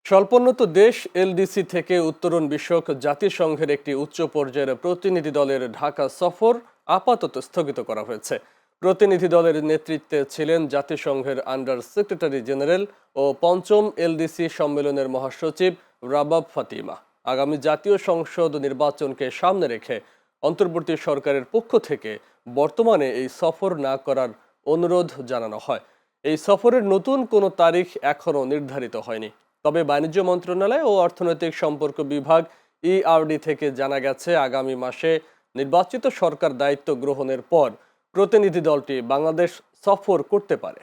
স্বল্পোন্নত দেশ এলডিসি থেকে উত্তরণ বিষয়ক জাতিসংঘের একটি উচ্চ পর্যায়ের প্রতিনিধি দলের ঢাকা সফর আপাতত স্থগিত করা হয়েছে। প্রতিনিধি দলের নেতৃত্বে ছিলেন জাতিসংঘের আন্ডার সেক্রেটারি জেনারেল ও পঞ্চম এলডিসি সম্মেলনের মহাসচিব রাবাব ফাতিমা। আগামী জাতীয় সংসদ নির্বাচনকে সামনে রেখে অন্তর্বর্তী সরকারের পক্ষ থেকে বর্তমানে এই সফর না করার অনুরোধ জানানো হয়। এই সফরের নতুন কোনো তারিখ এখনও নির্ধারিত হয়নি। তবে বাণিজ্য মন্ত্রণালয় ও অর্থনৈতিক সম্পর্ক বিভাগ ইআরডি থেকে জানা গেছে, আগামী মাসে নির্বাচিত সরকার দায়িত্ব গ্রহণের পর প্রতিনিধি দলটি বাংলাদেশ সফর করতে পারে।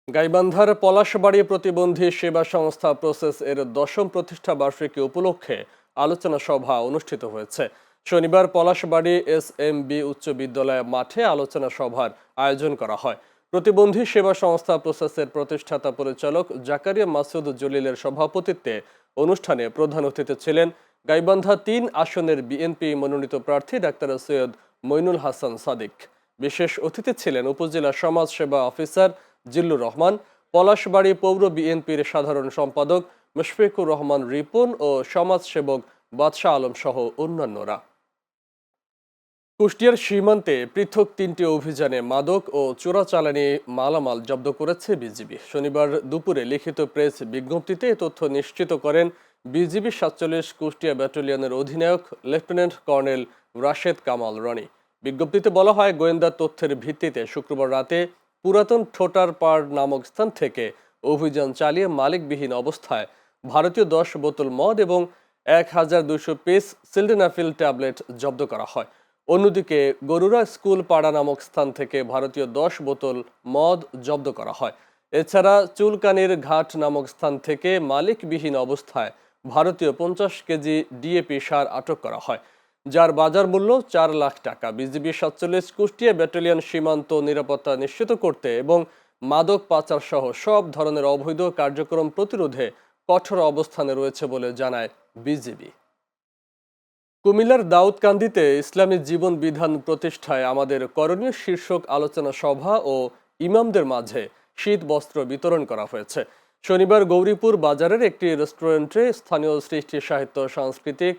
গাইবান্ধার পলাশবাড়ি প্রতিবন্ধী সেবা সংস্থা প্রসেস এর 10ম প্রতিষ্ঠা বার্ষিকী উপলক্ষে আলোচনা সভা অনুষ্ঠিত হয়েছে। শনিবার পলাশবাড়ি এসএমবি উচ্চ বিদ্যালয় মাঠে আলোচনা সভার আয়োজন করা হয়। প্রতিবন্ধী সেবা সংস্থা প্রসেসের প্রতিষ্ঠাতা পরিচালক জাকারিয়া মাসুদ জলিলের সভাপতিত্বে অনুষ্ঠানে প্রধান অতিথি ছিলেন গাইবান্ধা 3 আসনের বিএনপি মনোনীত প্রার্থী ডাক্তার সৈয়দ মইনুল হাসান সাদিক। বিশেষ অতিথি ছিলেন উপজেলা সমাজ সেবা অফিসার জিল্লুর রহমান, পলাশবাড়ি পৌর বিএনপির সাধারণ সম্পাদক মুশফিকুর রহমান রিপন ও সমাজসেবক বাদশাহ আলম সহ অন্যান্যরা। কুষ্টিয়ার সীমান্তে পৃথক 3টি অভিযানে মাদক ও চোরাচালানি মালামাল জব্দ করেছে বিজিবি। শনিবার দুপুরে লিখিত প্রেস বিজ্ঞপ্তিতে এ তথ্য নিশ্চিত করেন বিজিবি 47 কুষ্টিয়া ব্যাটালিয়নের অধিনায়ক লেফটেন্যান্ট কর্নেল রাশেদ কামাল রনি। বিজ্ঞপ্তিতে বলা হয়, গোয়েন্দা তথ্যের ভিত্তিতে শুক্রবার রাতে পুরাতন ঠোটার পাড় নামক স্থান থেকে অভিযান চালিয়ে মালিকবিহীন অবস্থায় ভারতীয় 10 বোতল মদ এবং 1200 পিস সিলডেনাফিল ট্যাবলেট জব্দ করা হয়। অন্যদিকে গরুরা স্কুল পাড়া নামক স্থান থেকে ভারতীয় 10 বোতল মদ জব্দ করা হয়। এছাড়া চুলকানির ঘাট নামক স্থান থেকে মালিকবিহীন অবস্থায় ভারতীয় 50 কেজি ডিএপি সার আটক করা হয়, যার বাজার মূল্য 4 লাখ টাকা। বিজিবি 47 কুষ্টিয়া ব্যাটালিয়ন সীমান্ত নিরাপত্তা নিশ্চিত করতে এবং মাদক পাচার সহ সব ধরনের অবৈধ কার্যক্রম প্রতিরোধে কঠোর অবস্থানে রয়েছে বলে জানায় বিজিবি। কুমিল্লার দাউদকান্দিতে ইসলামী জীবন বিধান প্রতিষ্ঠায় আমাদের করণীয় শীর্ষক আলোচনা সভা ও ইমামদের মাঝে শীত বস্ত্র বিতরণ করা হয়েছে। শনিবার গৌরীপুর বাজারের একটি রেস্টুরেন্টে স্থানীয় সৃষ্টি সাহিত্য সাংস্কৃতিক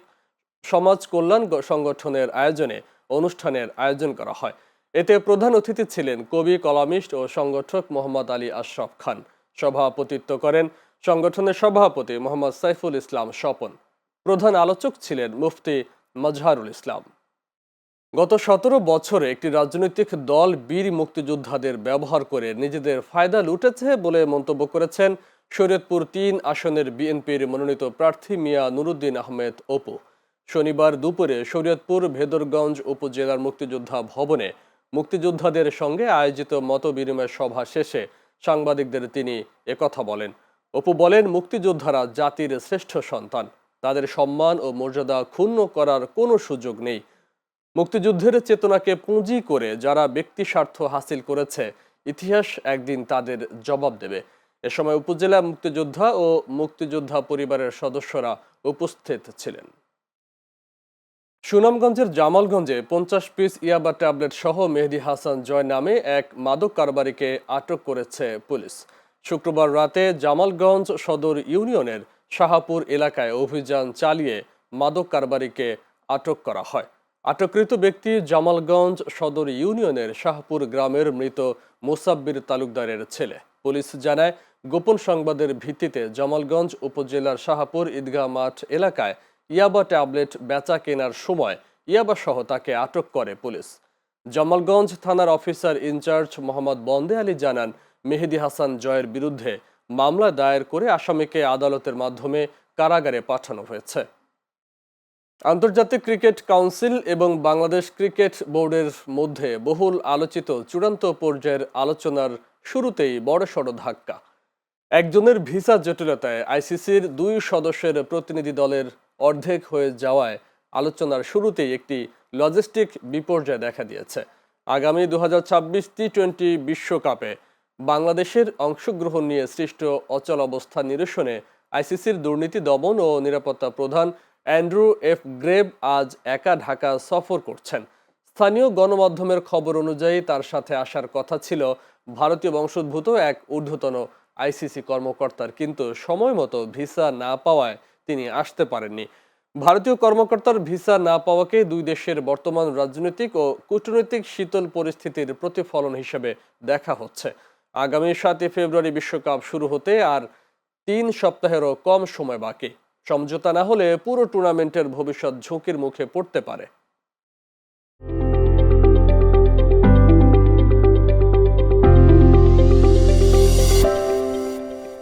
সমাজ কল্যাণ সংগঠনের আয়োজনে অনুষ্ঠানের আয়োজন করা হয়। এতে প্রধান অতিথি ছিলেন কবি, কলামিস্ট ও সংগঠক মোহাম্মদ আলী আশরাফ খান। সভাপতিত্ব করেন সংগঠনের সভাপতি মোহাম্মদ সাইফুল ইসলাম স্বপন। প্রধান আলোচক ছিলেন মুফতি মাজহারুল ইসলাম। গত 17 বছরে একটি রাজনৈতিক দল বীর মুক্তিযোদ্ধাদের ব্যবহার করে নিজেদের ফায়দা লুটেছে বলে মন্তব্য করেছেন শরীয়তপুর 3 আসনের বিএনপির মনোনীত প্রার্থী মিয়া নুরুদ্দিন আহমেদ অপু। শনিবার দুপুরে শরীয়তপুর ভেদরগঞ্জ উপজেলার মুক্তিযোদ্ধা ভবনে মুক্তিযোদ্ধাদের সঙ্গে আয়োজিত মতবিনিময় সভা শেষে সাংবাদিকদের তিনি একথা বলেন। অপু বলেন, মুক্তিযোদ্ধারা জাতির শ্রেষ্ঠ সন্তান, তাদের সম্মান ও মর্যাদা ক্ষুণ্ণ করার কোনো সুযোগ নেই। মুক্তিযুদ্ধের চেতনাকে পুঁজি করে যারা ব্যক্তি স্বার্থ হাসিল করেছে, ইতিহাস একদিন তাদের জবাব দেবে। এ সময় উপজেলা মুক্তিযোদ্ধা ও মুক্তিযোদ্ধা পরিবারের সদস্যরা উপস্থিত ছিলেন। সুনামগঞ্জের জামালগঞ্জে 50 পিস ইয়াবা ট্যাবলেট সহ মেহেদী হাসান জয় নামে এক মাদক কারবারিকে আটক করেছে পুলিশ। শুক্রবার রাতে জামালগঞ্জ সদর ইউনিয়নের শাহাপুর এলাকায় অভিযান চালিয়ে মাদক কারবারিকে আটক করা হয়। আটককৃত ব্যক্তি জামালগঞ্জ সদর ইউনিয়নের শাহপুর গ্রামের মৃত মোসাব্বির তালুকদারের ছেলে। পুলিশ জানায়, গোপন সংবাদের ভিত্তিতে জামালগঞ্জ উপজেলার শাহপুর ঈদগাহ মাঠ এলাকায় ইয়াবা ট্যাবলেট বেচা কেনার সময় ইয়াবা সহ তাকে আটক করে পুলিশ। জামালগঞ্জ থানার অফিসার ইনচার্জ মোহাম্মদ বন্দে আলী জানান, মেহেদী হাসান জয়ের বিরুদ্ধে মামলা দায়ের করে আসামিকে আদালতের মাধ্যমে কারাগারে পাঠানো হয়েছে। আন্তর্জাতিক ক্রিকেট কাউন্সিল এবং বাংলাদেশ ক্রিকেট বোর্ডের মধ্যে বহুল আলোচিত চূড়ান্ত পর্যায়ের আলোচনার শুরুতেই বড়সড় ধাক্কা। একজনের ভিসা জটিলতায় আইসিসির 2 সদস্যের প্রতিনিধি দলের অর্ধেক হয়ে যাওয়ায় আলোচনার শুরুতেই একটি লজিস্টিক বিপর্যয় দেখা দিয়েছে। আগামী 2026 টি-20 বিশ্বকাপে বাংলাদেশের অংশগ্রহণ নিয়ে সৃষ্ট অচল অবস্থা নিরসনে আইসিসির দুর্নীতি দমন ও নিরাপত্তা প্রধান অ্যান্ড্রু এফ গ্রেব আজ একা ঢাকা সফর করছেন। স্থানীয় গণমাধ্যমের খবর অনুযায়ী তার সাথে আসার কথা ছিল ভারতীয় বংশোদ্ভূত এক ঊর্ধ্বতন আইসিসি কর্মকর্তার, কিন্তু সময় মতো ভিসা না পাওয়ায় তিনি আসতে পারেননি। ভারতীয় কর্মকর্তার ভিসা না পাওয়াকে দুই দেশের বর্তমান রাজনৈতিক ও কূটনৈতিক শীতল পরিস্থিতির প্রতিফলন হিসেবে দেখা হচ্ছে। আগামী 7 ফেব্রুয়ারি বিশ্বকাপ শুরু হতে আর 3 সপ্তাহেরও কম সময় বাকি। সমঝোতা না হলে পুরো টুর্নামেন্টের ভবিষ্যৎ ঝুঁকির মুখে পড়তে পারে।